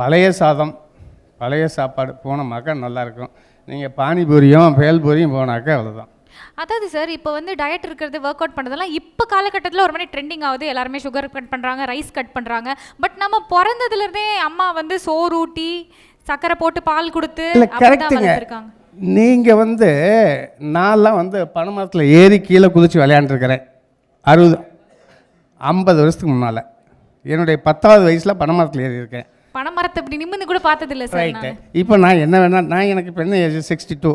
பழைய சாதம், பழைய சாப்பாடு போனோமாக்கா நல்லாயிருக்கும். நீங்கள் பானிபூரியும் பேல்பூரியும் போனாக்கா அவ்வளோதான். அதாவது சார் இப்போ வந்து டயட் இருக்கிறது, ஒர்க் அவுட் பண்ணுறதெல்லாம் இப்போ காலகட்டத்தில் ஒரு மாதிரி ட்ரெண்டிங் ஆகுது. எல்லாருமே சுகர் கட் பண்ணுறாங்க, ரைஸ் கட் பண்ணுறாங்க. பட் நம்ம பிறந்ததுலேருந்தே அம்மா வந்து சோறு ஊட்டி சக்கரை போட்டு பால் கொடுத்து இல்லை, அப்படிதான் கரெக்டுங்க. வளர்த்துருக்காங்க. நீங்கள் வந்து நான்லாம் வந்து பனைமரத்தில் ஏறி கீழே குதித்து விளையாண்டுருக்கிறேன். 50 வருஷத்துக்கு முன்னால் என்னுடைய 10வது வயசில் பனைமரத்தில் ஏறி இருக்கேன். பனைமரத்தை இப்படி நிமிந்து கூட பார்த்ததில்ல சார். ரைட்டு. இப்போ நான் என்ன வேணால் எனக்கு இப்போ என்ன ஏஜ் 62.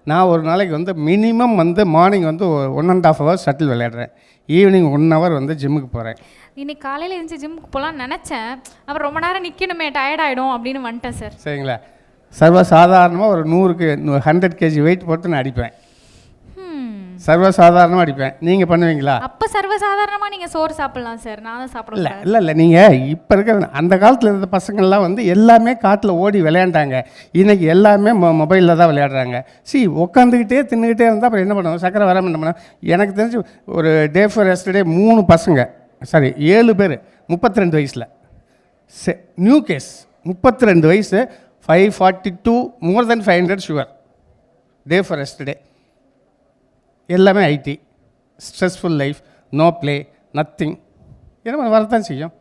நான் ஒரு நாளைக்கு வந்து மினிமம் வந்து மார்னிங் வந்து 1.5 hours ஷட்டில் விளையாடுறேன். ஈவினிங் 1 hour வந்து ஜிம்முக்கு போகிறேன். இன்னைக்கு காலையில் எழுந்து ஜிம்முக்கு போகலான்னு நினச்சேன். அப்புறம் ரொம்ப நேரம் நிற்கணுமே, டயர்ட் ஆகிடும் அப்படின்னு வந்துட்டேன் சார். சரிங்களா? சர்வசாதாரணமாக ஒரு 100 kg வெயிட் போட்டு நான் அடிப்பேன். சர்வசாதாரணமாக அடிப்பேன். நீங்கள் பண்ணுவீங்களா? அப்போ சர்வசாதாரணமாக நீங்கள் சோறு சாப்பிட்லாம் சார், நான் தான் சாப்பிடல. இல்லை நீங்கள் இப்போ இருக்கிற அந்த காலத்தில் இருந்த பசங்கள்லாம் வந்து எல்லாமே காட்டில் ஓடி விளையாண்டாங்க. இன்றைக்கி எல்லாமே மொபைலில் தான் விளையாடுறாங்க. உட்காந்துக்கிட்டே தின்னுக்கிட்டே இருந்தால் அப்புறம் என்ன பண்ணுவோம்? சக்கரை வராமல் என்ன பண்ணுவோம்? எனக்கு தெரிஞ்சு ஒரு டே ஃபார் எஸ்டர்டே 3 பசங்க, 7 பேர் 32 வயசில். நியூ கேஸ் 32 வயசு, 542, more than 500 sugar. Day for yesterday. எல்லாமே IT, stressful life, no play, nothing. என்ன வரத்தான் செய்யும்.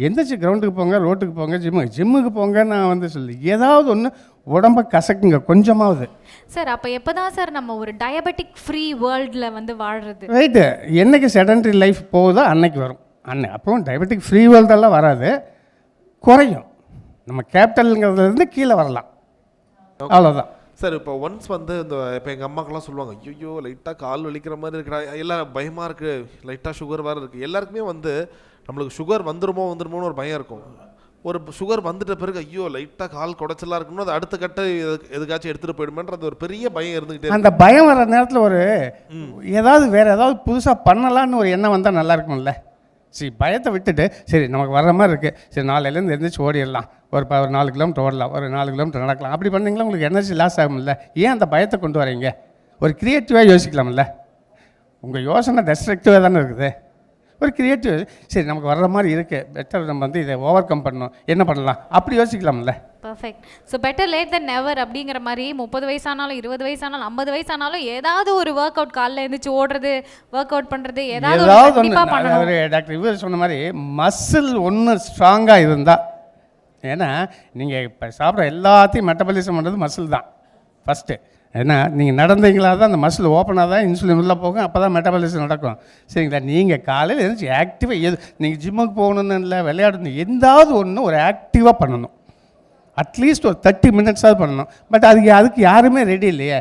எந்திரிச்சு கிரவுண்டுக்கு போங்க, ரோட்டுக்கு போங்க, ஜிம்முக்கு போங்க. நான் வந்து சொல்லி ஏதாவது ஒன்று உடம்ப கசக்குங்க கொஞ்சமாவது. சார் அப்போ எப்போ தான் சார் நம்ம ஒரு டயபெட்டிக் ஃப்ரீ வேர்ல்டில் வந்து வாழ்கிறது? ரைட்டு. என்றைக்கு செடன்ட்ரி லைஃப் போகுதோ அன்னைக்கு வரும். அப்போவும் டயபெட்டிக் ஃப்ரீ வேர்ல்டெல்லாம் வராது, குறையும். நம்ம கேபிட்டலுங்கிறதுலேருந்து கீழே வரலாம், அவ்வளோதான். சார் இப்போ ஒன்ஸ் வந்து இந்த இப்போ எங்கள் அம்மாக்கெல்லாம் சொல்லுவாங்க, ஐயோ லைட்டாக கால் வலிக்கிற மாதிரி இருக்கா, எல்லாம் பயமாக இருக்குது, லைட்டாக சுகர் வேறு இருக்குது. எல்லாருக்குமே வந்து நம்மளுக்கு சுகர் வந்துருமோன்னு ஒரு பயம் இருக்கும். ஒரு சுகர் வந்துட்ட பிறகு ஐயோ லைட்டாக கால் குடைச்சலாக இருக்கணும், அது அடுத்த கட்ட எதுக்காச்சும் எடுத்துகிட்டு போயிடுமேன்றது ஒரு பெரிய பயம் இருந்துக்கிட்டே. அந்த பயம் வர நேரத்தில் ஒரு ஏதாவது வேறு ஏதாவது புதுசாக பண்ணலான்னு ஒரு எண்ணம் வந்தால் நல்லா இருக்கும்ல. பயத்தை விட்டுட்டு சரி நமக்கு வர்ற மாதிரி இருக்குது, சரி நாளையிலேருந்து எழுந்திரிச்சு ஓடிடலாம், ஒரு 4 கிலோமீட்டர் ஓடலாம், ஒரு 4 கிலோமீட்டர் நடக்கலாம். அப்படி பண்ணிங்களா உங்களுக்கு எனர்ஜி லாஸ் ஆகும்ல. ஏன் அந்த பயத்தை கொண்டு வரீங்க? ஒரு க்ரியேட்டிவாக யோசிக்கலாம்ல. உங்கள் யோசனை டெஸ்ட்ரக்டிவாக தானே இருக்குது. ஒரு க்ரியேட்டிவ், சரி நமக்கு வர்ற மாதிரி இருக்குது, பெட்டர் நம்ம வந்து இதை ஓவர் கம் பண்ணணும், என்ன பண்ணலாம், அப்படி யோசிக்கலாம்ல. பர்ஃபெக்ட். ஸோ பெட்டர் லேட் தென் நெவர் அப்படிங்கிற மாதிரி 30 வயசானாலும் 20 வயசானாலும் 50 வயசானாலும் ஏதாவது ஒரு ஒர்க் அவுட், காலைல எழுந்திரிச்சு ஓடுறது, ஒர்க் அவுட் பண்ணுறது, ஏதாவது ஒன்று. டாக்டர் இவர் சொன்ன மாதிரி மசில் ஒன்று ஸ்ட்ராங்காக இருந்தால், ஏன்னா நீங்கள் இப்போ சாப்பிட்ற எல்லாத்தையும் மெட்டபாலிசம் பண்ணுறது மசில் தான் ஃபஸ்ட்டு. ஏன்னா நீங்கள் நடந்தீங்களா தான் அந்த மசில் ஓப்பனாக தான் இன்சுலின் உள்ளே போகும், அப்போ தான் மெட்டபாலிசம் நடக்கும். சரிங்களா? நீங்கள் காலையில் எழுந்திரிச்சு ஆக்டிவாக நீங்கள் ஜிம்முக்கு போகணுன்னு இல்லை, விளையாடணும், எந்தாவது ஒன்று ஒரு ஆக்டிவாக பண்ணணும். அட்லீஸ்ட் ஒரு 30 minutes பண்ணணும். பட் அதுக்கு யாருமே ரெடி இல்லையே.